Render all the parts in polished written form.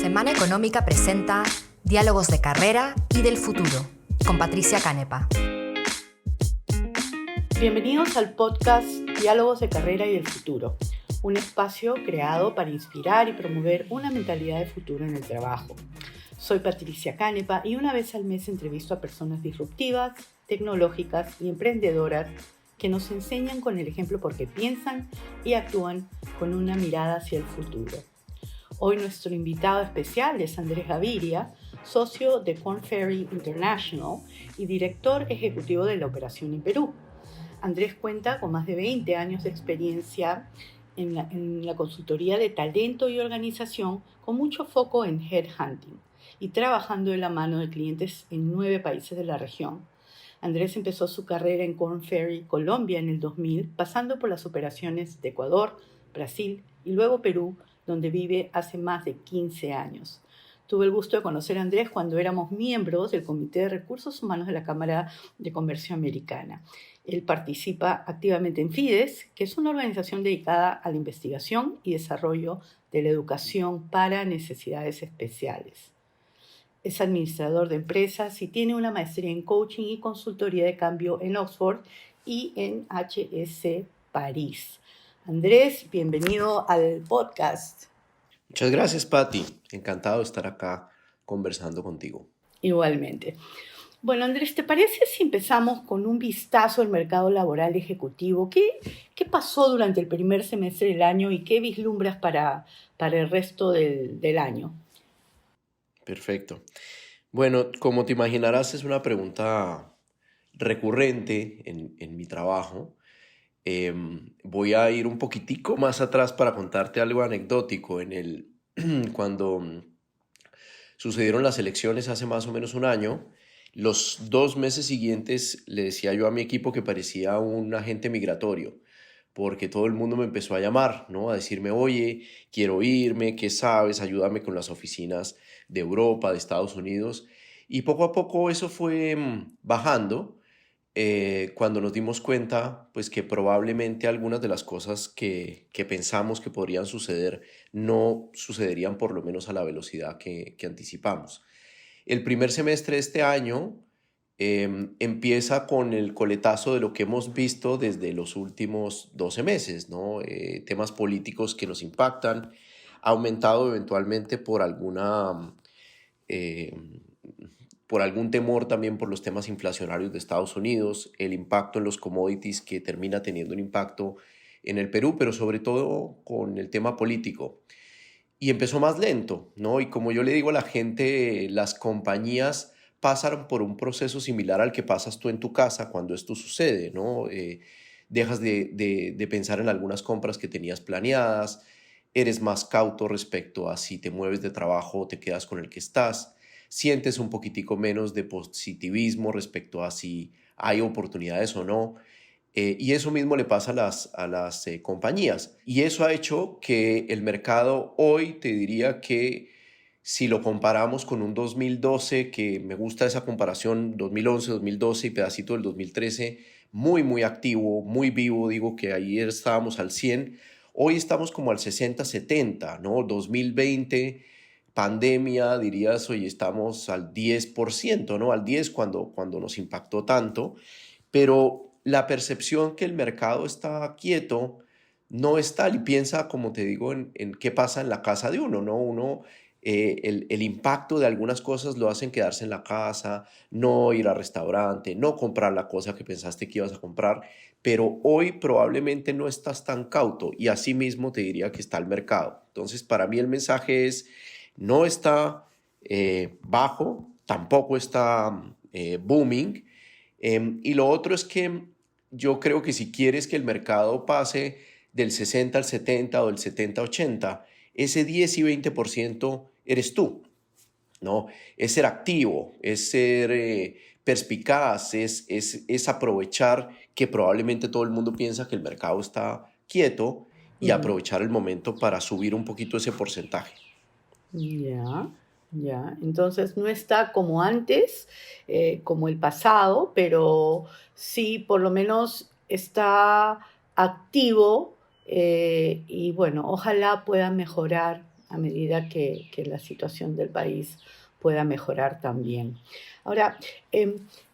Semana Económica presenta Diálogos de Carrera y del Futuro, con Patricia Canepa. Bienvenidos al podcast Diálogos de Carrera y del Futuro, un espacio creado para inspirar y promover una mentalidad de futuro en el trabajo. Soy Patricia Canepa y una vez al mes entrevisto a personas disruptivas, tecnológicas y emprendedoras que nos enseñan con el ejemplo porque piensan y actúan con una mirada hacia el futuro. Hoy nuestro invitado especial es Andrés Gaviria, socio de Korn Ferry International y director ejecutivo de la operación en Perú. Andrés cuenta con más de 20 años de experiencia en la consultoría de talento y organización, con mucho foco en headhunting y trabajando de la mano de clientes en 9 países de la región. Andrés empezó su carrera en Korn Ferry Colombia en el 2000, pasando por las operaciones de Ecuador, Brasil y luego Perú, donde vive hace más de 15 años. Tuve el gusto de conocer a Andrés cuando éramos miembros del Comité de Recursos Humanos de la Cámara de Comercio Americana. Él participa activamente en FIDES, que es una organización dedicada a la investigación y desarrollo de la educación para necesidades especiales. Es administrador de empresas y tiene una maestría en coaching y consultoría de cambio en Oxford y en HEC París. Andrés, bienvenido al podcast. Muchas gracias, Patti. Encantado de estar acá conversando contigo. Igualmente. Bueno, Andrés, ¿te parece si empezamos con un vistazo al mercado laboral ejecutivo? ¿Qué pasó durante el primer semestre del año y qué vislumbras para el resto del año? Perfecto. Bueno, como te imaginarás, es una pregunta recurrente en mi trabajo. Voy a ir un poquitico más atrás para contarte algo anecdótico. Cuando sucedieron las elecciones hace más o menos un año, los 2 meses siguientes le decía yo a mi equipo que parecía un agente migratorio, porque todo el mundo me empezó a llamar, ¿no? A decirme, oye, quiero irme, ¿qué sabes? Ayúdame con las oficinas de Europa, de Estados Unidos. Y poco a poco eso fue bajando. Cuando nos dimos cuenta, pues que probablemente algunas de las cosas que pensamos que podrían suceder no sucederían por lo menos a la velocidad que anticipamos. El primer semestre de este año empieza con el coletazo de lo que hemos visto desde los últimos 12 meses, ¿no? Temas políticos que nos impactan, ha aumentado eventualmente eh, por algún temor también por los temas inflacionarios de Estados Unidos, el impacto en los commodities que termina teniendo un impacto en el Perú, pero sobre todo con el tema político. Y empezó más lento, ¿no? Y como yo le digo a la gente, las compañías pasaron por un proceso similar al que pasas tú en tu casa cuando esto sucede, ¿no? Dejas de pensar en algunas compras que tenías planeadas, eres más cauto respecto a si te mueves de trabajo o te quedas con el que estás, sientes un poquitico menos de positivismo respecto a si hay oportunidades o no. Y eso mismo le pasa a las compañías. Y eso ha hecho que el mercado hoy, te diría que si lo comparamos con un 2012, que me gusta esa comparación, 2011, 2012 y pedacito del 2013, muy, muy activo, muy vivo, digo que ayer estábamos al 100, hoy estamos como al 60, 70, ¿no? 2020, pandemia, dirías, hoy estamos al 10%, ¿no? Al 10 cuando nos impactó tanto, pero la percepción que el mercado está quieto no es tal, y piensa, como te digo, en qué pasa en la casa de uno, ¿no? El impacto de algunas cosas lo hacen quedarse en la casa, no ir al restaurante, no comprar la cosa que pensaste que ibas a comprar, pero hoy probablemente no estás tan cauto, y así mismo te diría que está el mercado. Entonces, para mí el mensaje es, no está bajo, tampoco está booming, y lo otro es que yo creo que si quieres que el mercado pase del 60 al 70 o del 70 al 80, ese 10 y 20% eres tú, ¿no? Es ser activo, es ser perspicaz, es aprovechar que probablemente todo el mundo piensa que el mercado está quieto y aprovechar el momento para subir un poquito ese porcentaje. Ya. Entonces no está como antes, como el pasado, pero sí por lo menos está activo y bueno, ojalá pueda mejorar a medida que la situación del país pueda mejorar también. Ahora,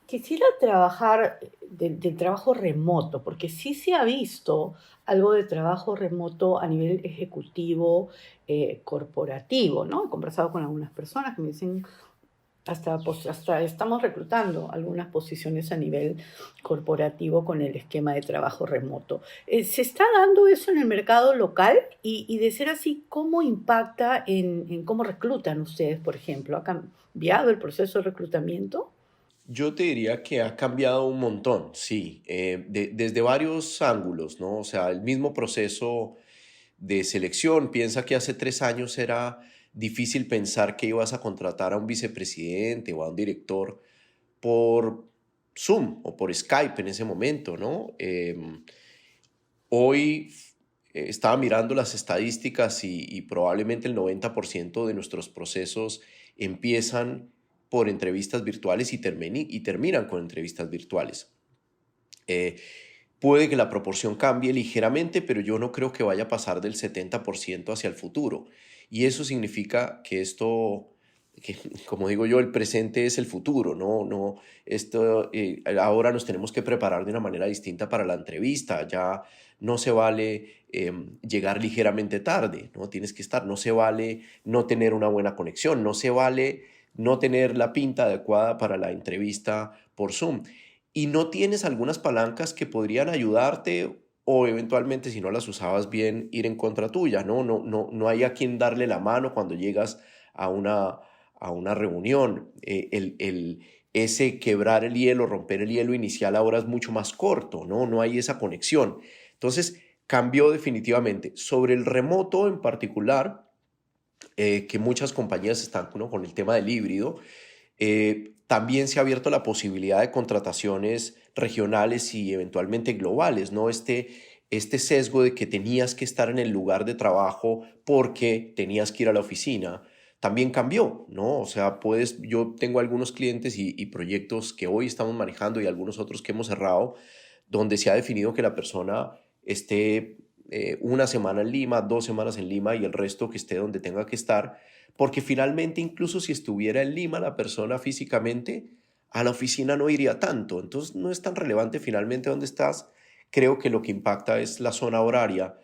quisiera trabajar del trabajo remoto, porque sí se ha visto algo de trabajo remoto a nivel ejecutivo, corporativo, ¿no? He conversado con algunas personas que me dicen, hasta estamos reclutando algunas posiciones a nivel corporativo con el esquema de trabajo remoto. ¿Se está dando eso en el mercado local? Y de ser así, ¿cómo impacta en cómo reclutan ustedes, por ejemplo? ¿Ha cambiado el proceso de reclutamiento? Yo te diría que ha cambiado un montón, sí, desde varios ángulos, ¿no? O sea, el mismo proceso de selección. Piensa que hace 3 años era difícil pensar que ibas a contratar a un vicepresidente o a un director por Zoom o por Skype en ese momento, ¿no? Hoy estaba mirando las estadísticas y probablemente el 90% de nuestros procesos empiezan por entrevistas virtuales y terminan con entrevistas virtuales. Eh, Puede que la proporción cambie ligeramente, pero yo no creo que vaya a pasar del 70% hacia el futuro. Y eso significa que que, como digo yo, el presente es el futuro, ¿no? Ahora nos tenemos que preparar de una manera distinta para la entrevista. Ya no se vale llegar ligeramente tarde, ¿no? Tienes que estar, no se vale no tener una buena conexión, no se vale no tener la pinta adecuada para la entrevista por Zoom y no tienes algunas palancas que podrían ayudarte o eventualmente si no las usabas bien ir en contra tuya, ¿no? No hay a quien darle la mano cuando llegas a una reunión. Ese quebrar el hielo, romper el hielo inicial ahora es mucho más corto, ¿no? No hay esa conexión. Entonces, cambió definitivamente. Sobre el remoto en particular, que muchas compañías están, ¿no?, con el tema del híbrido, también se ha abierto la posibilidad de contrataciones regionales y eventualmente globales, ¿no? Este sesgo de que tenías que estar en el lugar de trabajo porque tenías que ir a la oficina, también cambió, ¿no? O sea, yo tengo algunos clientes y proyectos que hoy estamos manejando y algunos otros que hemos cerrado, donde se ha definido que la persona esté una semana en Lima, 2 semanas en Lima y el resto que esté donde tenga que estar, porque finalmente incluso si estuviera en Lima la persona físicamente, a la oficina no iría tanto, entonces no es tan relevante finalmente dónde estás. Creo que lo que impacta es la zona horaria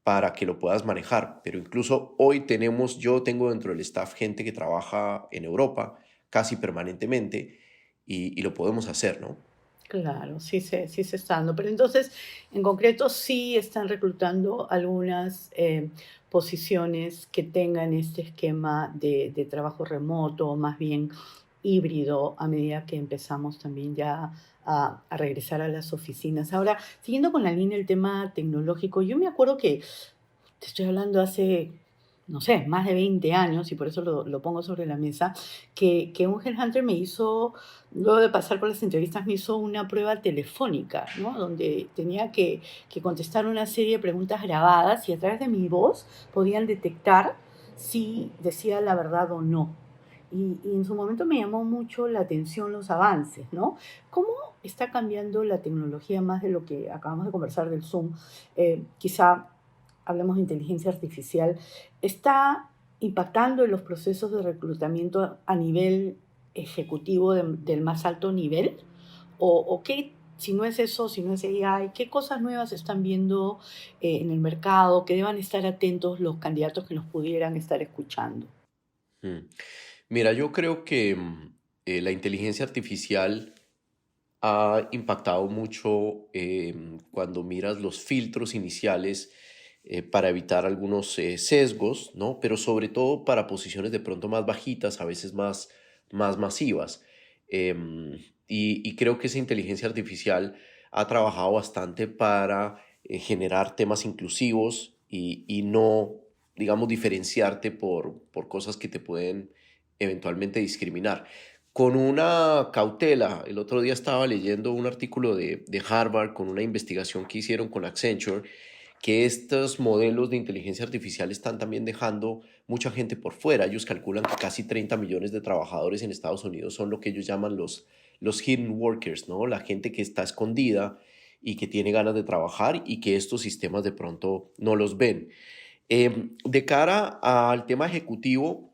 para que lo puedas manejar, pero incluso hoy yo tengo dentro del staff gente que trabaja en Europa casi permanentemente y lo podemos hacer, ¿no? Claro, sí se está dando. Pero entonces, en concreto, sí están reclutando algunas posiciones que tengan este esquema de trabajo remoto, o más bien híbrido, a medida que empezamos también ya a regresar a las oficinas. Ahora, siguiendo con la línea del tema tecnológico, yo me acuerdo que te estoy hablando hace, no sé, más de 20 años, y por eso lo pongo sobre la mesa, que un headhunter me hizo, luego de pasar por las entrevistas, me hizo una prueba telefónica, ¿no? Donde tenía que contestar una serie de preguntas grabadas y a través de mi voz podían detectar si decía la verdad o no. Y en su momento me llamó mucho la atención los avances, ¿no? ¿Cómo está cambiando la tecnología más de lo que acabamos de conversar del Zoom? Quizá hablamos de inteligencia artificial, está impactando en los procesos de reclutamiento a nivel ejecutivo del más alto nivel? ¿O qué, si no es eso, si no es AI, qué cosas nuevas están viendo en el mercado que deban estar atentos los candidatos que nos pudieran estar escuchando? Mm. Mira, yo creo que la inteligencia artificial ha impactado mucho cuando miras los filtros iniciales para evitar algunos sesgos, ¿no? Pero sobre todo para posiciones de pronto más bajitas, a veces más masivas. Y creo que esa inteligencia artificial ha trabajado bastante para generar temas inclusivos y no, digamos, diferenciarte por cosas que te pueden eventualmente discriminar. Con una cautela, el otro día estaba leyendo un artículo de Harvard con una investigación que hicieron con Accenture, que estos modelos de inteligencia artificial están también dejando mucha gente por fuera. Ellos calculan que casi 30 millones de trabajadores en Estados Unidos son lo que ellos llaman los hidden workers, ¿no? La gente que está escondida y que tiene ganas de trabajar y que estos sistemas de pronto no los ven. De cara al tema ejecutivo,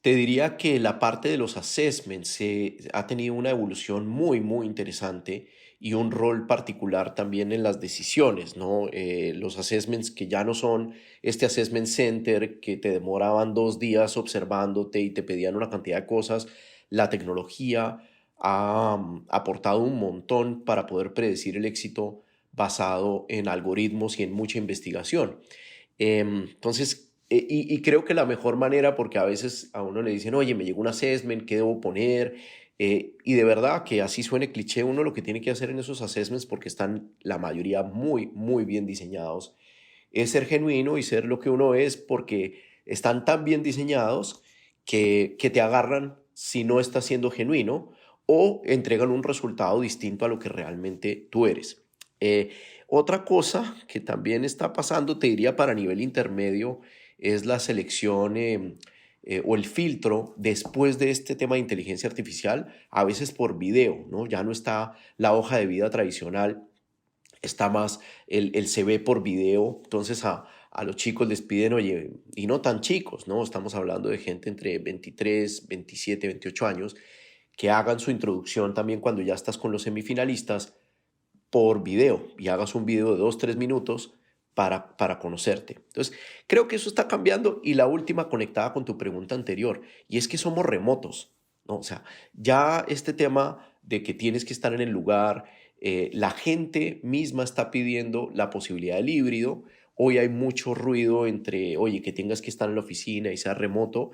te diría que la parte de los assessments ha tenido una evolución muy, muy interesante y un rol particular también en las decisiones, ¿no? Los assessments que ya no son este assessment center que te demoraban 2 días observándote y te pedían una cantidad de cosas. La tecnología ha aportado un montón para poder predecir el éxito basado en algoritmos y en mucha investigación. Entonces, y creo que la mejor manera, porque a veces a uno le dicen, oye, me llegó un assessment, ¿qué debo poner? Y de verdad que así suene cliché, uno lo que tiene que hacer en esos assessments, porque están la mayoría muy, muy bien diseñados, es ser genuino y ser lo que uno es, porque están tan bien diseñados que te agarran si no estás siendo genuino o entregan un resultado distinto a lo que realmente tú eres. Eh, Otra cosa que también está pasando, te diría para nivel intermedio, es la selección o el filtro después de este tema de inteligencia artificial, a veces por video, ¿no? Ya no está la hoja de vida tradicional, está más el CV por video. Entonces a los chicos les piden, oye, y no tan chicos, ¿no? Estamos hablando de gente entre 23, 27, 28 años, que hagan su introducción también cuando ya estás con los semifinalistas por video y hagas un video de 2, 3 minutos para conocerte. Entonces, creo que eso está cambiando. Y la última conectada con tu pregunta anterior, y es que somos remotos, ¿no? O sea, ya este tema de que tienes que estar en el lugar, la gente misma está pidiendo la posibilidad del híbrido. Hoy hay mucho ruido entre, oye, que tengas que estar en la oficina y sea remoto.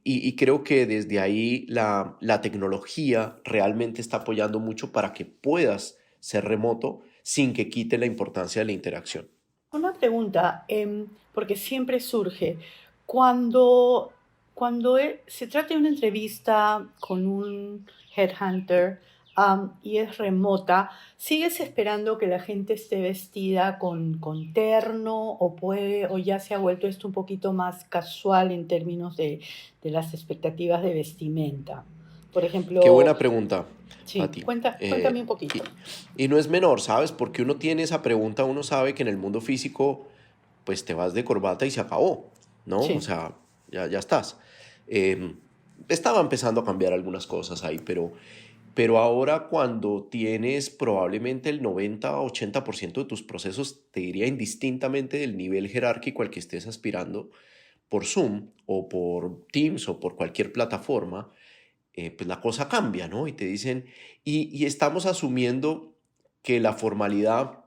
Y creo que desde ahí la tecnología realmente está apoyando mucho para que puedas ser remoto sin que quite la importancia de la interacción. Una pregunta, porque siempre surge, cuando, se trata de una entrevista con un headhunter, y es remota, ¿sigues esperando que la gente esté vestida con terno o ya se ha vuelto esto un poquito más casual en términos de las expectativas de vestimenta? Por Qué ejemplo, buena pregunta, sí, Pati. cuéntame un poquito. Y no es menor, ¿sabes? Porque uno tiene esa pregunta, uno sabe que en el mundo físico, pues te vas de corbata y se acabó, ¿no? O Sí. sea, ya estás. Eh, Estaba empezando a cambiar algunas cosas ahí, pero ahora cuando tienes probablemente el 90-80% de tus procesos, te diría indistintamente del nivel jerárquico al que estés aspirando, por Zoom o por Teams o por cualquier plataforma, pues la cosa cambia, ¿no? Y te dicen, y estamos asumiendo que la formalidad,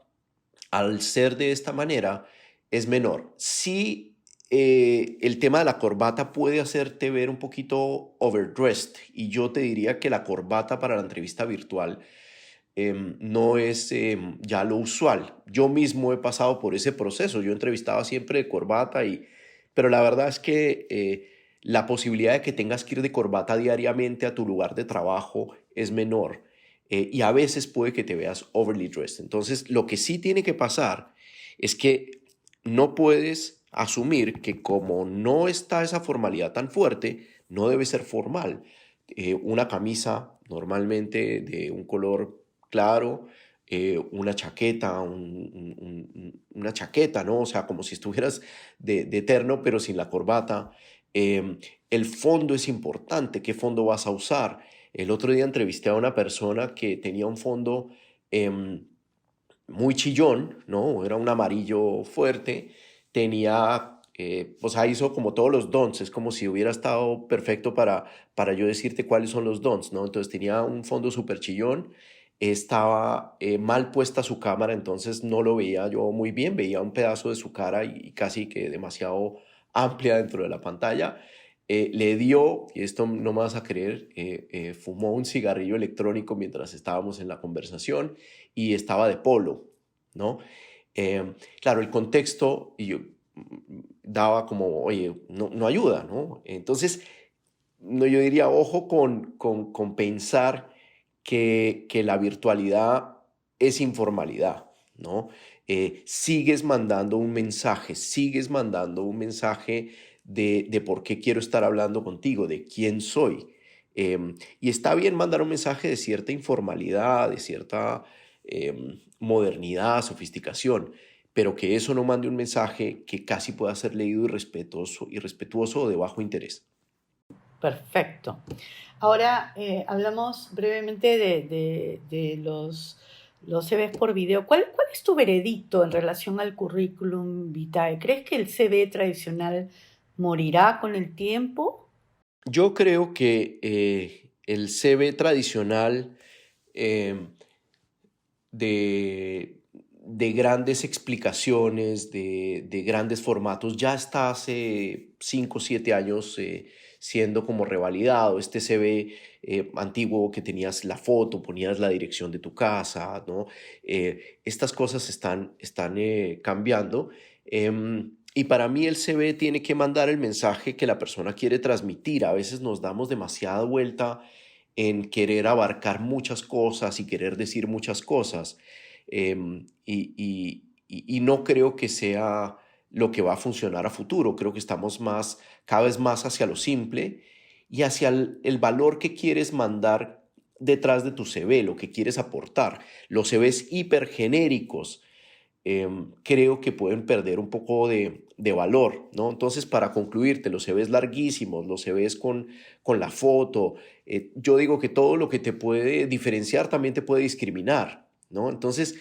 al ser de esta manera, es menor. Sí, el tema de la corbata puede hacerte ver un poquito overdressed, y yo te diría que la corbata para la entrevista virtual no es ya lo usual. Yo mismo he pasado por ese proceso. Yo entrevistaba siempre de corbata, pero la verdad es que la posibilidad de que tengas que ir de corbata diariamente a tu lugar de trabajo es menor. Y a veces puede que te veas overly dressed. Entonces, lo que sí tiene que pasar es que no puedes asumir que como no está esa formalidad tan fuerte, no debe ser formal. Una camisa normalmente de un color claro, una chaqueta, una chaqueta, ¿no? O sea, como si estuvieras de terno, pero sin la corbata. El fondo es importante. ¿Qué fondo vas a usar? El otro día entrevisté a una persona que tenía un fondo muy chillón, ¿no? Era un amarillo fuerte. Tenía, o sea, hizo como todos los dons. Es como si hubiera estado perfecto para yo decirte cuáles son los dons, ¿no? Entonces tenía un fondo súper chillón. Estaba mal puesta su cámara, entonces no lo veía yo muy bien. Veía un pedazo de su cara y casi que demasiado amplia dentro de la pantalla. Le dio, y esto no me vas a creer, fumó un cigarrillo electrónico mientras estábamos en la conversación y estaba de polo, ¿no? Claro, el contexto y yo, daba como, oye, no ayuda, ¿no? Entonces, no, yo diría, ojo con pensar que la virtualidad es informalidad, ¿no? Sigues mandando un mensaje de por qué quiero estar hablando contigo, de quién soy. Y está bien mandar un mensaje de cierta informalidad, de cierta modernidad, sofisticación, pero que eso no mande un mensaje que casi pueda ser leído irrespetuoso o de bajo interés. Perfecto. Ahora hablamos brevemente de los CVs por video. ¿Cuál es tu veredicto en relación al currículum vitae? ¿Crees que el CV tradicional morirá con el tiempo? Yo creo que el CV tradicional eh, de grandes explicaciones, de grandes formatos, ya está hace 5 o 7 años siendo como revalidado. Este CV antiguo que tenías la foto, ponías la dirección de tu casa, ¿no? Estas cosas están cambiando. Y para mí el CV tiene que mandar el mensaje que la persona quiere transmitir. A veces nos damos demasiada vuelta en querer abarcar muchas cosas y querer decir muchas cosas. Y no creo que sea lo que va a funcionar a futuro. Creo que estamos cada vez más hacia lo simple y hacia el valor que quieres mandar detrás de tu CV, lo que quieres aportar. Los CVs hipergenéricos creo que pueden perder un poco de valor, ¿no? Entonces, para concluirte, los CVs larguísimos, los CVs con la foto, yo digo que todo lo que te puede diferenciar también te puede discriminar, ¿no? Entonces,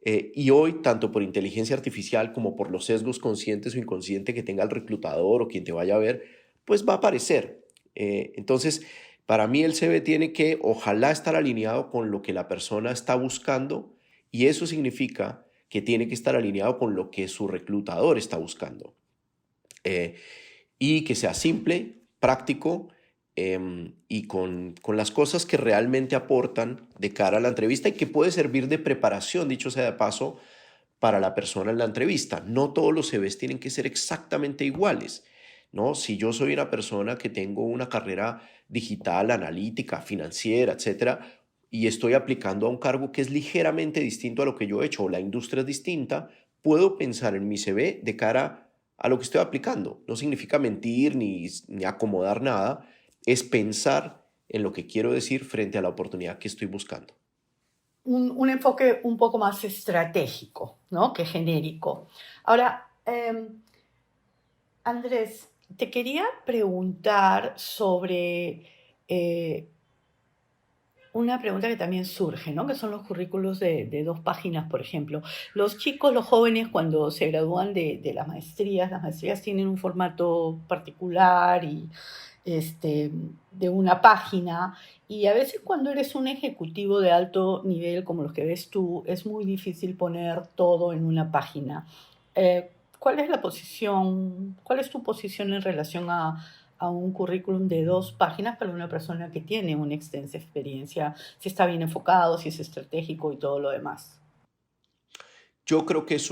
y hoy, tanto por inteligencia artificial como por los sesgos conscientes o inconscientes que tenga el reclutador o quien te vaya a ver, pues va a aparecer. Entonces, para mí el CV tiene que, ojalá, estar alineado con lo que la persona está buscando, y eso significa que tiene que estar alineado con lo que su reclutador está buscando. Y que sea simple, práctico, y con las cosas que realmente aportan de cara a la entrevista y que puede servir de preparación, dicho sea de paso, para la persona en la entrevista. No todos los CVs tienen que ser exactamente iguales, ¿no? Si yo soy una persona que tengo una carrera digital, analítica, financiera, etcétera, y estoy aplicando a un cargo que es ligeramente distinto a lo que yo he hecho, o la industria es distinta, puedo pensar en mi CV de cara a lo que estoy aplicando. No significa mentir ni acomodar nada, es pensar en lo que quiero decir frente a la oportunidad que estoy buscando. Un enfoque un poco más estratégico, ¿no? Que genérico. Ahora, Andrés, te quería preguntar sobre una pregunta que también surge, ¿no? Que son los currículos de 2 páginas, por ejemplo. Los chicos, los jóvenes, cuando se gradúan de las maestrías tienen un formato particular y de una página, y a veces cuando eres un ejecutivo de alto nivel como los que ves tú, es muy difícil poner todo en una página. ¿Cuál es cuál es tu posición en relación a un currículum de 2 páginas para una persona que tiene una extensa experiencia, si está bien enfocado, si es estratégico y todo lo demás? Yo creo que es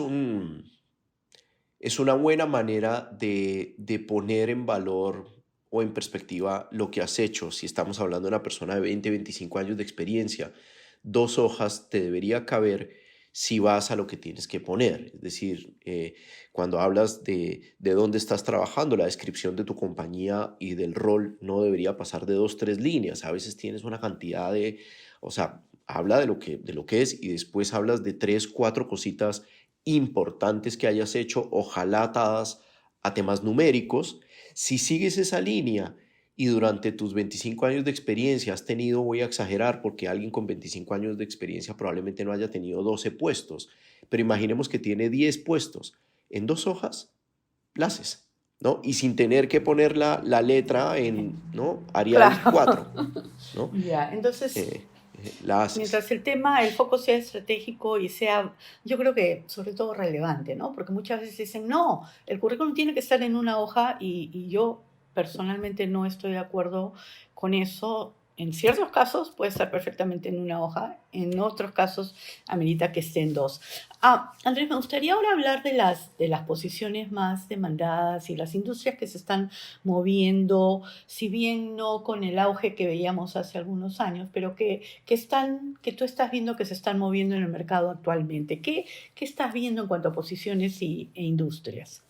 una buena manera de poner en valor o en perspectiva lo que has hecho. Si estamos hablando de una persona de 20, 25 años de experiencia, 2 hojas te debería caber si vas a lo que tienes que poner. Es decir, cuando hablas de dónde estás trabajando, la descripción de tu compañía y del rol no debería pasar de 2, 3 líneas. A veces tienes una cantidad o sea, habla de lo que es, y después hablas de 3, 4 cositas importantes que hayas hecho, ojalá atadas a temas numéricos. Si sigues esa línea y durante tus 25 años de experiencia has tenido, voy a exagerar porque alguien con 25 años de experiencia probablemente no haya tenido 12 puestos, pero imaginemos que tiene 10 puestos, en 2 hojas, la haces, ¿no? Y sin tener que poner la letra en, ¿no? Arial Claro. 4, ¿no? Ya, entonces, Eh, la haces. mientras el foco sea estratégico y sea, yo creo que sobre todo relevante, ¿no? Porque muchas veces dicen, no, el currículum tiene que estar en una hoja y yo personalmente no estoy de acuerdo con eso. En ciertos casos puede estar perfectamente en una hoja, en otros casos amerita que esté en 2. Andrés, me gustaría ahora hablar de las posiciones más demandadas y las industrias que se están moviendo, si bien no con el auge que veíamos hace algunos años, pero que tú estás viendo que se están moviendo en el mercado actualmente. ¿Qué estás viendo en cuanto a posiciones e industrias?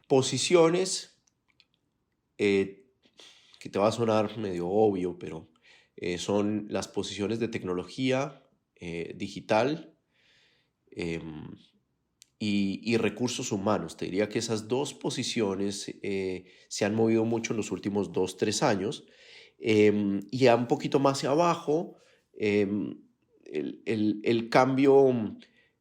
Posiciones, eh, que te va a sonar medio obvio, pero son las posiciones de tecnología digital, em, y recursos humanos. Te diría que esas dos posiciones se han movido mucho en los últimos 2, 3 años. Y ya un poquito más hacia abajo, el cambio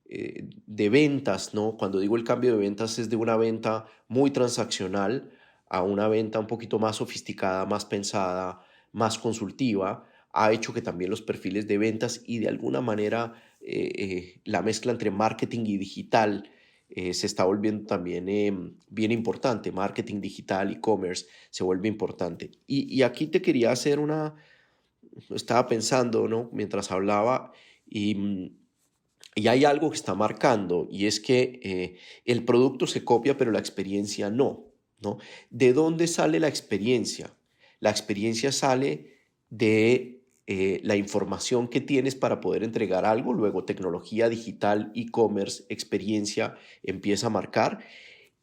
de ventas, ¿no? Cuando digo el cambio de ventas es de una venta muy transaccional a una venta un poquito más sofisticada, más pensada, más consultiva, ha hecho que también los perfiles de ventas y de alguna manera la mezcla entre marketing y digital se está volviendo también bien importante. Marketing digital, e-commerce se vuelve importante. Y aquí te quería hacer estaba pensando, ¿no? Mientras hablaba y hay algo que está marcando y es que el producto se copia pero la experiencia no, ¿no? ¿De dónde sale la experiencia? La experiencia sale de la información que tienes para poder entregar algo, luego tecnología digital, e-commerce, experiencia empieza a marcar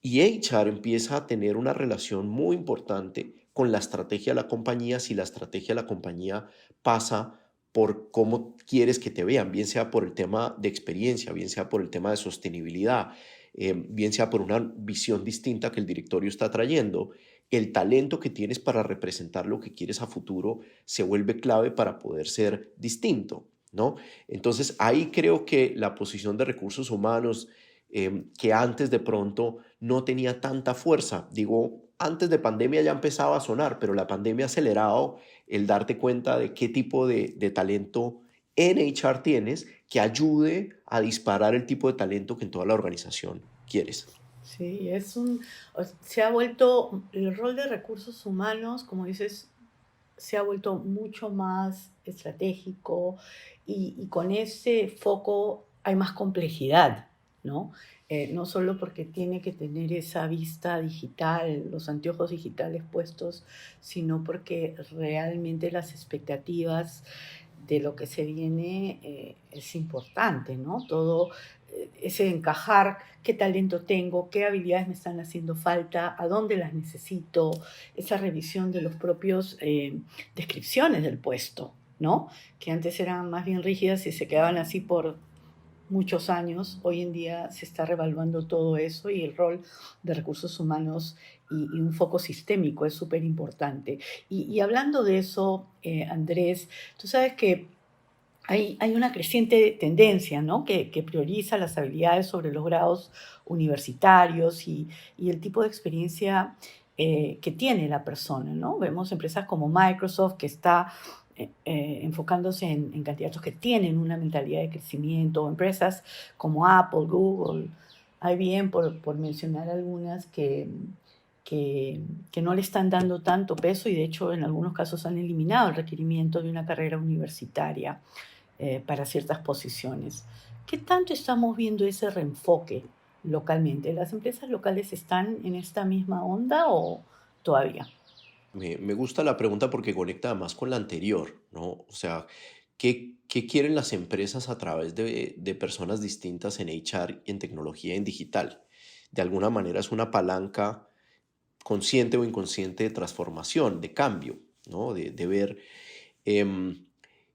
y HR empieza a tener una relación muy importante con la estrategia de la compañía si la estrategia de la compañía pasa por cómo quieres que te vean, bien sea por el tema de experiencia, bien sea por el tema de sostenibilidad, bien sea por una visión distinta que el directorio está trayendo. El talento que tienes para representar lo que quieres a futuro se vuelve clave para poder ser distinto, ¿no? Entonces ahí creo que la posición de recursos humanos que antes de pronto no tenía tanta fuerza. Digo, antes de pandemia ya empezaba a sonar, pero la pandemia ha acelerado el darte cuenta de qué tipo de talento en HR tienes que ayude a disparar el tipo de talento que en toda la organización quieres. Sí, se ha vuelto, el rol de recursos humanos, como dices, se ha vuelto mucho más estratégico y con ese foco hay más complejidad, ¿no? No solo porque tiene que tener esa vista digital, los anteojos digitales puestos, sino porque realmente las expectativas de lo que se viene es importante, ¿no? Todo ese encajar, qué talento tengo, qué habilidades me están haciendo falta, a dónde las necesito, esa revisión de los propios descripciones del puesto, ¿no? Que antes eran más bien rígidas y se quedaban así por muchos años. Hoy en día se está revaluando todo eso y el rol de recursos humanos y un foco sistémico es súper importante. Y hablando de eso, Andrés, tú sabes que hay una creciente tendencia, ¿no? que prioriza las habilidades sobre los grados universitarios y el tipo de experiencia que tiene la persona, ¿no? Vemos empresas como Microsoft que está enfocándose en candidatos que tienen una mentalidad de crecimiento, o empresas como Apple, Google, IBM, por mencionar algunas que no le están dando tanto peso y de hecho en algunos casos han eliminado el requerimiento de una carrera universitaria para ciertas posiciones. ¿Qué tanto estamos viendo ese reenfoque localmente? ¿Las empresas locales están en esta misma onda o todavía? Me gusta la pregunta porque conecta más con la anterior, ¿no? O sea, ¿qué quieren las empresas a través de personas distintas en HR, en tecnología, en digital? De alguna manera es una palanca consciente o inconsciente de transformación, de cambio, ¿no? De ver. em,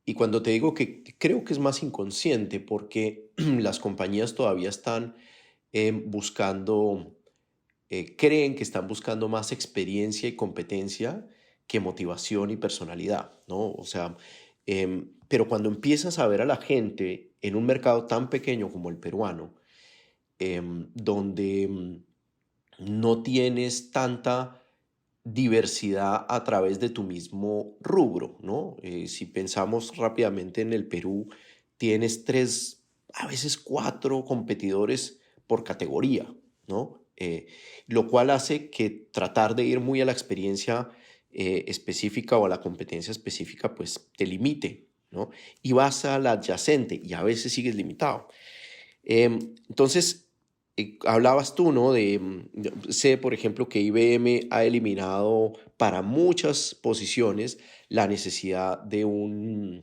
y cuando te digo que creo que es más inconsciente porque las compañías todavía están buscando creen que están buscando más experiencia y competencia que motivación y personalidad, ¿no? O sea, pero cuando empiezas a ver a la gente en un mercado tan pequeño como el peruano, donde no tienes tanta diversidad a través de tu mismo rubro, ¿no? Si pensamos rápidamente en el Perú, tienes tres, a veces cuatro competidores por categoría, ¿no? Lo cual hace que tratar de ir muy a la experiencia específica o a la competencia específica, pues te limite, ¿no? Y vas a la adyacente y a veces sigues limitado. Entonces, hablabas tú, ¿no? Sé, por ejemplo, que IBM ha eliminado para muchas posiciones la necesidad de un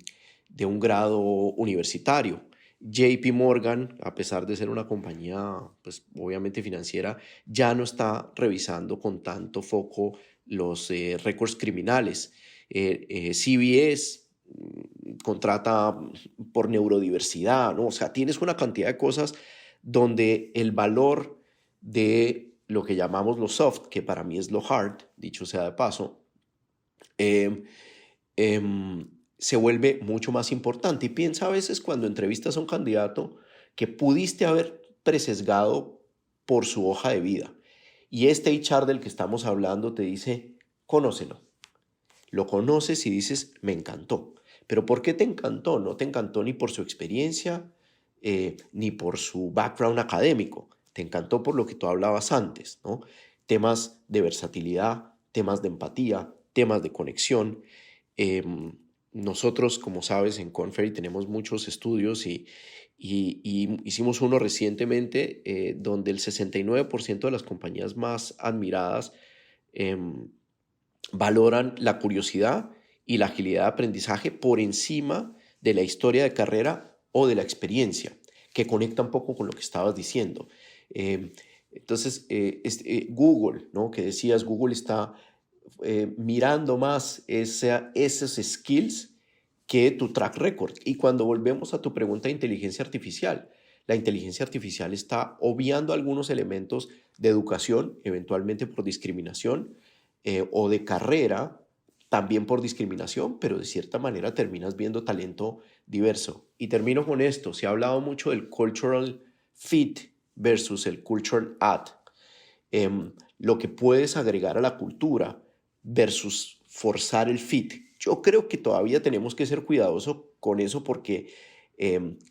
grado universitario. JP Morgan, a pesar de ser una compañía, pues obviamente financiera, ya no está revisando con tanto foco los récords criminales. CBS contrata por neurodiversidad, ¿no? O sea, tienes una cantidad de cosas donde el valor de lo que llamamos lo soft, que para mí es lo hard, dicho sea de paso, em, se vuelve mucho más importante. Y piensa a veces cuando entrevistas a un candidato que pudiste haber presesgado por su hoja de vida. Y este HR del que estamos hablando te dice, conócelo. Lo conoces y dices, me encantó. ¿Pero por qué te encantó? No te encantó ni por su experiencia, ni por su background académico. Te encantó por lo que tú hablabas antes, ¿no? Temas de versatilidad, temas de empatía, temas de conexión. Nosotros, como sabes, en Korn Ferry tenemos muchos estudios y hicimos uno recientemente donde el 69% de las compañías más admiradas valoran la curiosidad y la agilidad de aprendizaje por encima de la historia de carrera o de la experiencia, que conecta un poco con lo que estabas diciendo. Entonces, Google, ¿no? Que decías, Google está mirando más esos skills que tu track record. Y cuando volvemos a tu pregunta de inteligencia artificial, la inteligencia artificial está obviando algunos elementos de educación, eventualmente por discriminación, o de carrera, también por discriminación, pero de cierta manera terminas viendo talento diverso. Y termino con esto. Se ha hablado mucho del cultural fit versus el cultural add. Lo que puedes agregar a la cultura versus forzar el fit. Yo creo que todavía tenemos que ser cuidadosos con eso porque,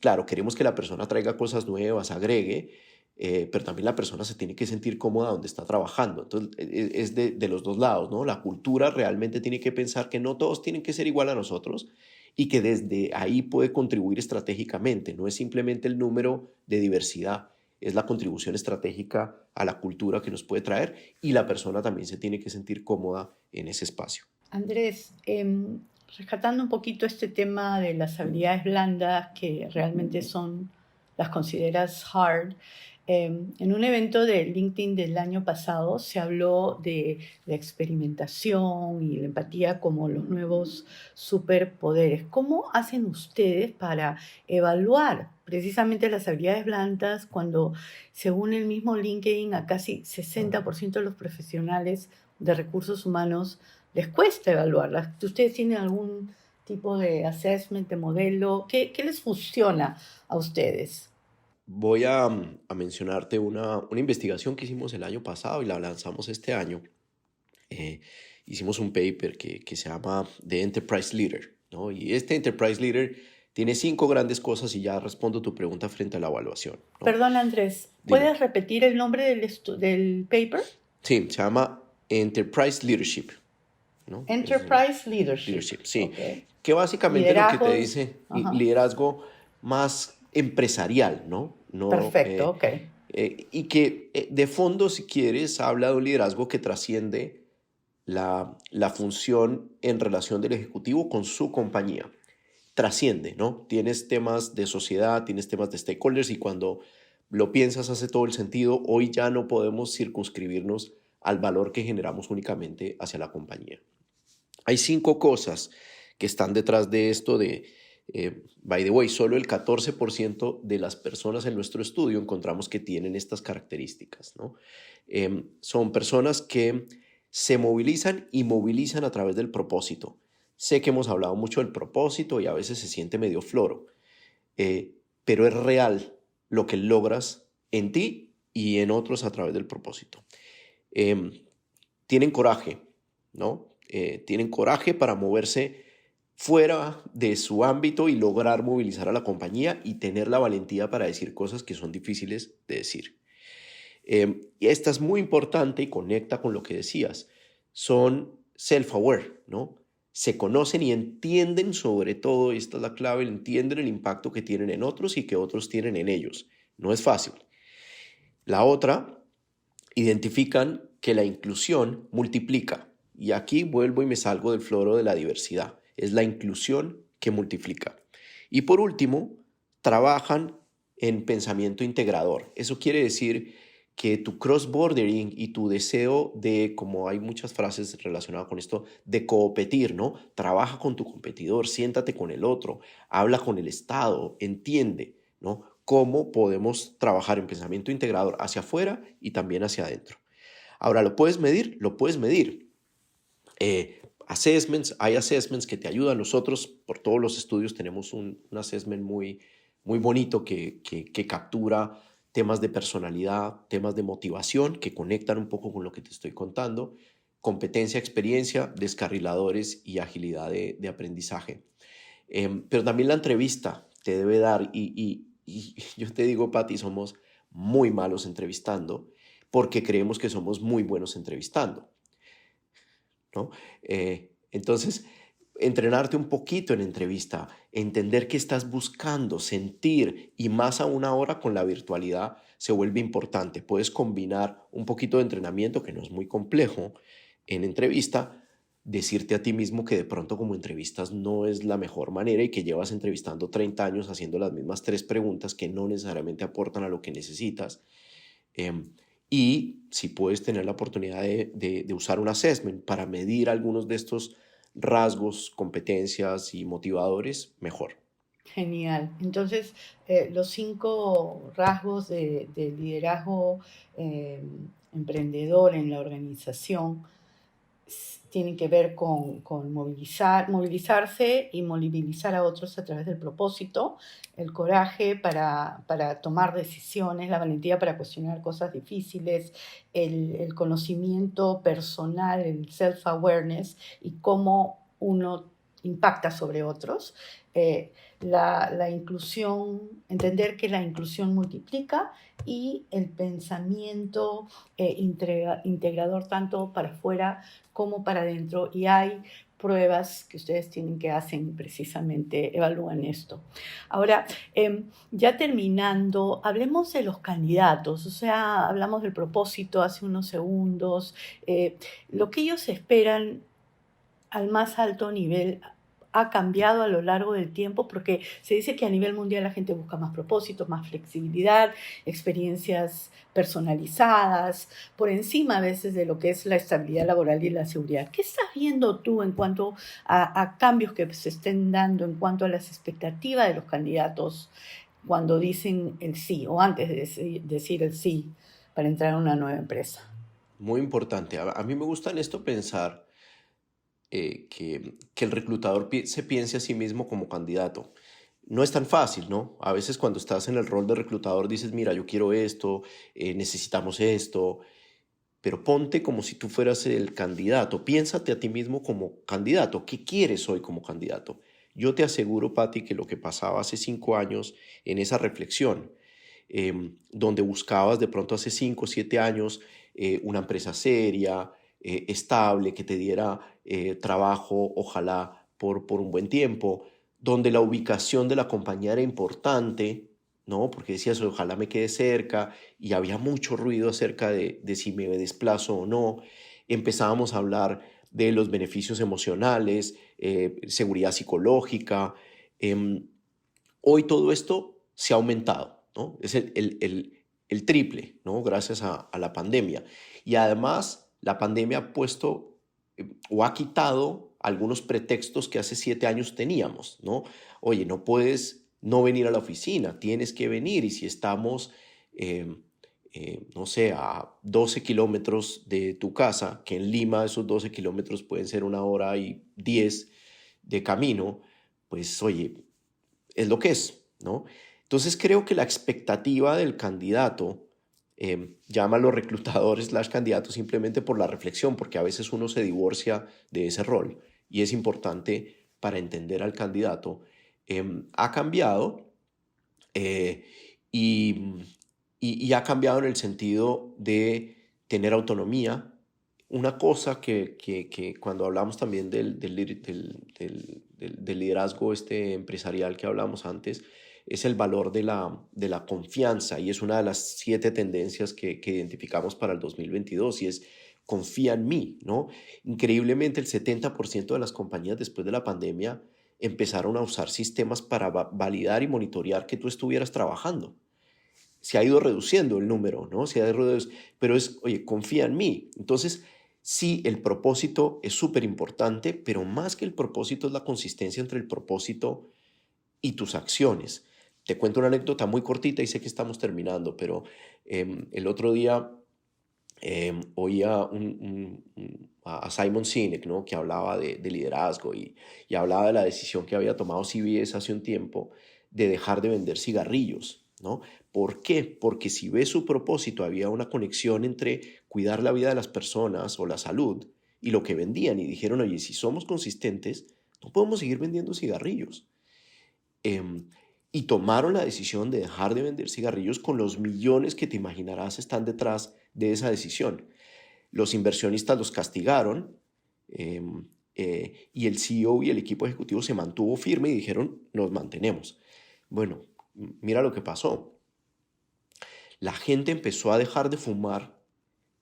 claro, queremos que la persona traiga cosas nuevas, agregue, pero también la persona se tiene que sentir cómoda donde está trabajando. Entonces, es de los dos lados, ¿no? La cultura realmente tiene que pensar que no todos tienen que ser igual a nosotros y que desde ahí puede contribuir estratégicamente. No es simplemente el número de diversidad, es la contribución estratégica a la cultura que nos puede traer y la persona también se tiene que sentir cómoda en ese espacio. Andrés, rescatando un poquito este tema de las habilidades blandas que realmente las consideras hard, en un evento de LinkedIn del año pasado se habló de la experimentación y la empatía como los nuevos superpoderes. ¿Cómo hacen ustedes para evaluar precisamente las habilidades blandas cuando, según el mismo LinkedIn, a casi 60% de los profesionales de recursos humanos les cuesta evaluarlas? ¿Ustedes tienen algún tipo de assessment, de modelo? ¿Qué les funciona a ustedes? Voy a mencionarte una investigación que hicimos el año pasado y la lanzamos este año. Hicimos un paper que se llama The Enterprise Leader, ¿no? Y este Enterprise Leader tiene 5 grandes cosas y ya respondo tu pregunta frente a la evaluación, ¿no? Perdón, Andrés, ¿puedes repetir el nombre del paper? Sí, se llama Enterprise Leadership, ¿no? Enterprise Leadership. Sí. Okay. Que básicamente lo que te dice Ajá. liderazgo más empresarial, ¿no? Perfecto, ok. Y que de fondo, si quieres, habla de un liderazgo que trasciende la función en relación del ejecutivo con su compañía. Trasciende, ¿no? Tienes temas de sociedad, tienes temas de stakeholders y cuando lo piensas hace todo el sentido. Hoy ya no podemos circunscribirnos al valor que generamos únicamente hacia la compañía. Hay 5 cosas que están detrás de esto by the way, solo el 14% de las personas en nuestro estudio encontramos que tienen estas características, ¿no? Son personas que se movilizan y movilizan a través del propósito. Sé que hemos hablado mucho del propósito y a veces se siente medio floro, pero es real lo que logras en ti y en otros a través del propósito. Tienen coraje, ¿no? Tienen coraje para moverse fuera de su ámbito y lograr movilizar a la compañía y tener la valentía para decir cosas que son difíciles de decir. Y esta es muy importante y conecta con lo que decías. Son self-aware, ¿no? Se conocen y entienden sobre todo, y esta es la clave, entienden el impacto que tienen en otros y que otros tienen en ellos. No es fácil. La otra, identifican que la inclusión multiplica. Y aquí vuelvo y me salgo del floro de la diversidad. Es la inclusión que multiplica. Y por último, trabajan en pensamiento integrador. Eso quiere decir que tu cross-bordering y tu deseo de, como hay muchas frases relacionadas con esto, de competir, ¿no? Trabaja con tu competidor, siéntate con el otro, habla con el Estado, entiende, ¿no? cómo podemos trabajar en pensamiento integrador hacia afuera y también hacia adentro. Ahora, ¿lo puedes medir? Lo puedes medir. Hay assessments que te ayudan. Nosotros, por todos los estudios, tenemos un assessment muy bonito que captura temas de personalidad, temas de motivación, que conectan un poco con lo que te estoy contando, competencia, experiencia, descarriladores y agilidad de aprendizaje. Pero también la entrevista te debe dar, y yo te digo, Pati, somos muy malos entrevistando porque creemos que somos muy buenos entrevistando, ¿no? Entonces, entrenarte un poquito en entrevista, entender qué estás buscando, sentir, y más aún ahora con la virtualidad se vuelve importante. Puedes combinar un poquito de entrenamiento, que no es muy complejo, en entrevista, decirte a ti mismo que de pronto como entrevistas no es la mejor manera y que llevas entrevistando 30 años haciendo las mismas 3 preguntas que no necesariamente aportan a lo que necesitas. Y si puedes tener la oportunidad de usar un assessment para medir algunos de estos rasgos, competencias y motivadores, mejor. Genial. Entonces, los 5 rasgos de liderazgo emprendedor en la organización tienen que ver con movilizarse y movilizar a otros a través del propósito, el coraje para tomar decisiones, la valentía para cuestionar cosas difíciles, el conocimiento personal, el self-awareness y cómo uno impacta sobre otros. La inclusión, entender que la inclusión multiplica, y el pensamiento integrador tanto para afuera como para adentro. Y hay pruebas que ustedes tienen que hacen precisamente, evalúan esto. Ahora, ya terminando, hablemos de los candidatos. O sea, hablamos del propósito hace unos segundos. Lo que ellos esperan al más alto nivel ha cambiado a lo largo del tiempo, porque se dice que a nivel mundial la gente busca más propósitos, más flexibilidad, experiencias personalizadas, por encima a veces de lo que es la estabilidad laboral y la seguridad. ¿Qué estás viendo tú en cuanto a cambios que se estén dando en cuanto a las expectativas de los candidatos cuando dicen el sí o antes de decir el sí para entrar a una nueva empresa? Muy importante. A mí me gusta en esto pensar que el reclutador se piense a sí mismo como candidato. No es tan fácil, ¿no? A veces cuando estás en el rol de reclutador dices, mira, yo quiero esto, necesitamos esto, pero ponte como si tú fueras el candidato. Piénsate a ti mismo como candidato. ¿Qué quieres hoy como candidato? Yo te aseguro, Pati, que lo que pasaba hace 5 años en esa reflexión, donde buscabas de pronto hace 5 o 7 años una empresa seria, estable, que te diera trabajo, ojalá por un buen tiempo, donde la ubicación de la compañía era importante, ¿no? Porque decías, ojalá me quede cerca, y había mucho ruido acerca de si me desplazo o no. Empezábamos a hablar de los beneficios emocionales, seguridad psicológica. Hoy todo esto se ha aumentado, ¿no? Es el triple, ¿no? Gracias a la pandemia. Y además, la pandemia ha puesto o ha quitado algunos pretextos que hace 7 años teníamos, ¿no? Oye, no puedes no venir a la oficina, tienes que venir. Y si estamos, no sé, a 12 kilómetros de tu casa, que en Lima esos 12 kilómetros pueden ser 1 hora y 10 de camino, pues oye, es lo que es, ¿no? Entonces creo que la expectativa del candidato, llama a los reclutadores las candidatos simplemente por la reflexión, porque a veces uno se divorcia de ese rol y es importante para entender al candidato, ha cambiado, y ha cambiado en el sentido de tener autonomía. Una cosa que cuando hablamos también del liderazgo empresarial que hablamos antes, es el valor de la confianza, y es una de las 7 tendencias que identificamos para el 2022, y es confía en mí, ¿no? Increíblemente, el 70% de las compañías después de la pandemia empezaron a usar sistemas para validar y monitorear que tú estuvieras trabajando. Se ha ido reduciendo el número, ¿no? Pero es, oye, confía en mí. Entonces, sí, el propósito es súper importante, pero más que el propósito es la consistencia entre el propósito y tus acciones. Te cuento una anécdota muy cortita y sé que estamos terminando, pero el otro día oía a Simon Sinek, ¿no? Que hablaba de liderazgo y hablaba de la decisión que había tomado CBS hace un tiempo de dejar de vender cigarrillos, ¿no? ¿Por qué? Porque si ves su propósito, había una conexión entre cuidar la vida de las personas o la salud y lo que vendían. Y dijeron, oye, si somos consistentes, no podemos seguir vendiendo cigarrillos. Y tomaron la decisión de dejar de vender cigarrillos con los millones que te imaginarás están detrás de esa decisión. Los inversionistas los castigaron y el CEO y el equipo ejecutivo se mantuvo firme y dijeron, nos mantenemos. Bueno, mira lo que pasó. La gente empezó a dejar de fumar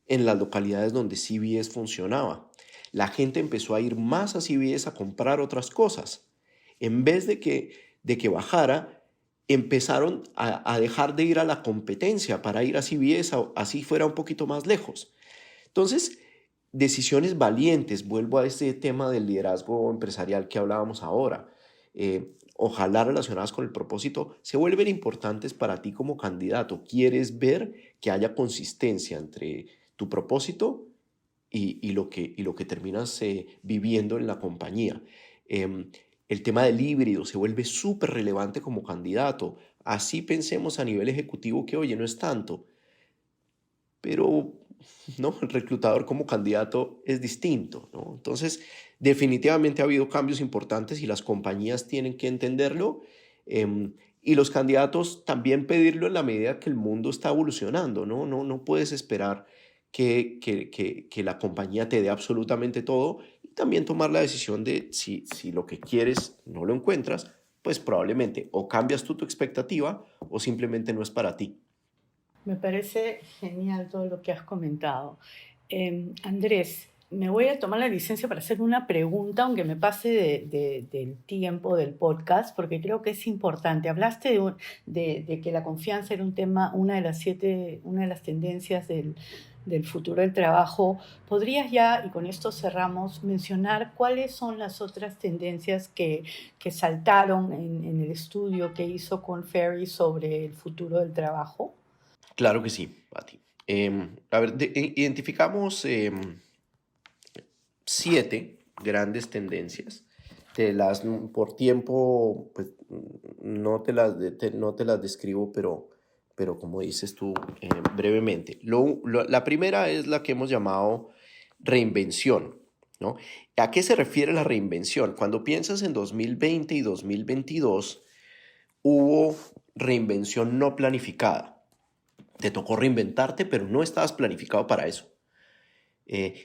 en las localidades donde CVS funcionaba. La gente empezó a ir más a CVS a comprar otras cosas. En vez de que bajara, empezaron a dejar de ir a la competencia para ir a CVS, así fuera un poquito más lejos. Entonces, decisiones valientes, vuelvo a este tema del liderazgo empresarial que hablábamos ahora, ojalá relacionadas con el propósito, se vuelven importantes para ti como candidato. Quieres ver que haya consistencia entre tu propósito y lo que terminas viviendo en la compañía. El tema del híbrido se vuelve súper relevante como candidato. Así pensemos a nivel ejecutivo que, oye, no es tanto, pero ¿no? El reclutador como candidato es distinto, ¿no? Entonces, definitivamente ha habido cambios importantes y las compañías tienen que entenderlo y los candidatos también pedirlo en la medida que el mundo está evolucionando, ¿no? No puedes esperar que la compañía te dé absolutamente todo y también tomar la decisión de si lo que quieres no lo encuentras, pues probablemente o cambias tú tu expectativa o simplemente no es para ti. Me parece genial todo lo que has comentado. Andrés, me voy a tomar la licencia para hacer una pregunta, aunque me pase del tiempo del podcast, porque creo que es importante. Hablaste de que la confianza era un tema, una de las tendencias del futuro del trabajo. ¿Podrías ya, y con esto cerramos, mencionar cuáles son las otras tendencias que saltaron en el estudio que hizo Korn Ferry sobre el futuro del trabajo? Claro que sí, Pati. A ver, identificamos 7 grandes tendencias. Por tiempo, pues no te las describo, pero como dices tú, brevemente. La primera es la que hemos llamado reinvención, ¿no? ¿A qué se refiere la reinvención? Cuando piensas en 2020 y 2022, hubo reinvención no planificada. Te tocó reinventarte, pero no estabas planificado para eso.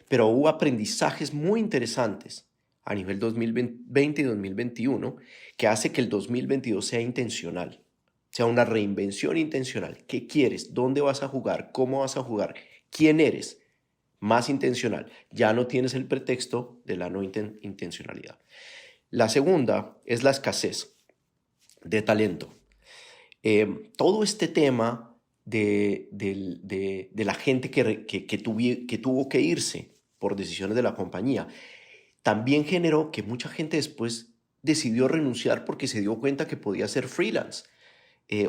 Pero hubo aprendizajes muy interesantes a nivel 2020 y 2021 que hace que el 2022 sea intencional, sea una reinvención intencional. ¿Qué quieres? ¿Dónde vas a jugar? ¿Cómo vas a jugar? ¿Quién eres? Más intencional. Ya no tienes el pretexto de la no intencionalidad. La segunda es la escasez de talento. Todo este tema de la gente que tuvo que irse por decisiones de la compañía, también generó que mucha gente después decidió renunciar porque se dio cuenta que podía ser freelance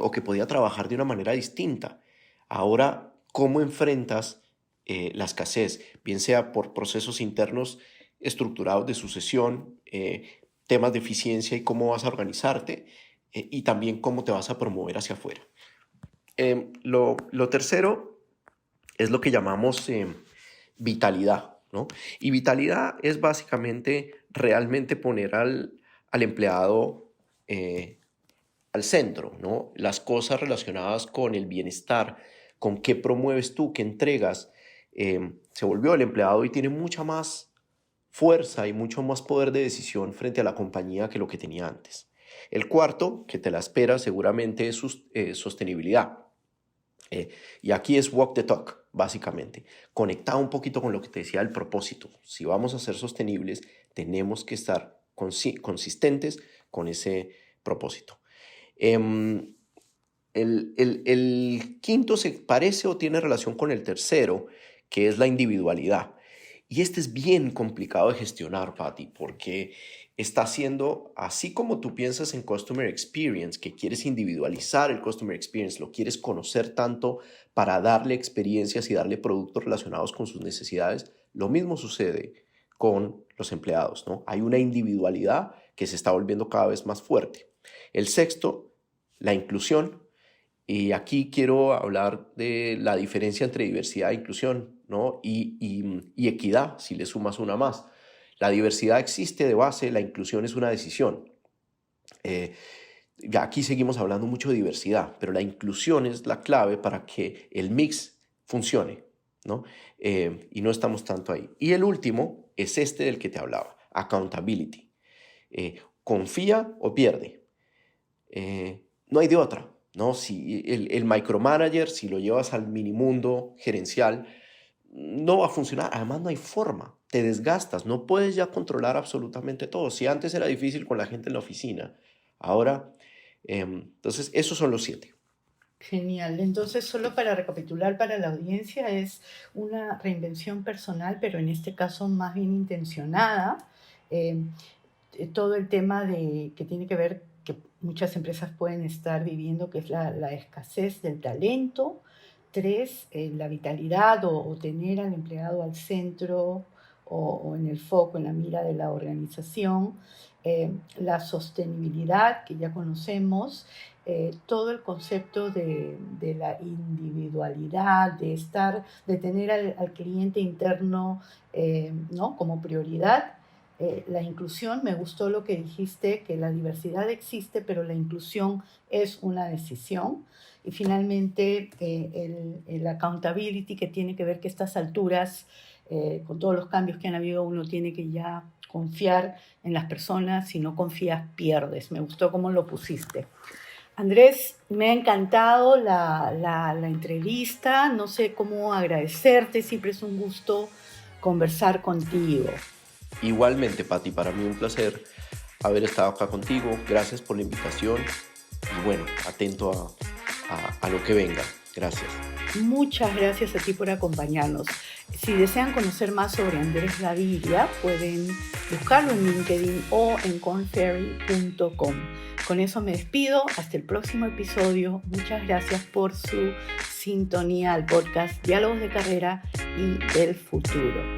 o que podía trabajar de una manera distinta. Ahora, ¿cómo enfrentas la escasez? Bien sea por procesos internos estructurados de sucesión, temas de eficiencia y cómo vas a organizarte y también cómo te vas a promover hacia afuera. Lo tercero es lo que llamamos vitalidad, ¿no? Y vitalidad es básicamente realmente poner al empleado al centro, ¿no? Las cosas relacionadas con el bienestar, con qué promueves tú, qué entregas. Se volvió el empleado y tiene mucha más fuerza y mucho más poder de decisión frente a la compañía que lo que tenía antes. El cuarto, que te la espera seguramente, es sostenibilidad. Y aquí es walk the talk, básicamente. Conectado un poquito con lo que te decía el propósito. Si vamos a ser sostenibles, tenemos que estar consistentes con ese propósito. El quinto se parece o tiene relación con el tercero, que es la individualidad. Y este es bien complicado de gestionar, Patti, porque está siendo, así como tú piensas en Customer Experience, que quieres individualizar el Customer Experience, lo quieres conocer tanto para darle experiencias y darle productos relacionados con sus necesidades, lo mismo sucede con los empleados, ¿no? Hay una individualidad que se está volviendo cada vez más fuerte. El sexto, la inclusión. Y aquí quiero hablar de la diferencia entre diversidad e inclusión, ¿no? y equidad, si le sumas una más. La diversidad existe de base, la inclusión es una decisión. Ya aquí seguimos hablando mucho de diversidad, pero la inclusión es la clave para que el mix funcione, ¿no? Y no estamos tanto ahí. Y el último es este del que te hablaba, accountability. Confía o pierde. No hay de otra, ¿no? Si el micromanager, si lo llevas al minimundo gerencial, no va a funcionar. Además, no hay forma. Te desgastas. No puedes ya controlar absolutamente todo. Si antes era difícil con la gente en la oficina, ahora... entonces, esos son los 7. Genial. Entonces, solo para recapitular para la audiencia, es una reinvención personal, pero en este caso más bien intencionada. Todo el tema que tiene que ver, que muchas empresas pueden estar viviendo, que es la escasez del talento. 3, la vitalidad o tener al empleado al centro o en el foco, en la mira de la organización. La sostenibilidad, que ya conocemos. Todo el concepto de la individualidad, de tener al cliente interno, ¿no? como prioridad. La inclusión, me gustó lo que dijiste, que la diversidad existe, pero la inclusión es una decisión. Y finalmente, el accountability, que tiene que ver que a estas alturas, con todos los cambios que han habido, uno tiene que ya confiar en las personas. Si no confías, pierdes. Me gustó cómo lo pusiste. Andrés, me ha encantado la entrevista. No sé cómo agradecerte. Siempre es un gusto conversar contigo. Igualmente, Patti, para mí un placer haber estado acá contigo. Gracias por la invitación y bueno, atento a lo que venga. Gracias. Muchas gracias a ti por acompañarnos. Si desean conocer más sobre Andrés Gaviria, pueden buscarlo en LinkedIn o en kornferry.com. Con eso me despido. Hasta el próximo episodio. Muchas gracias por su sintonía al podcast Diálogos de Carrera y del Futuro.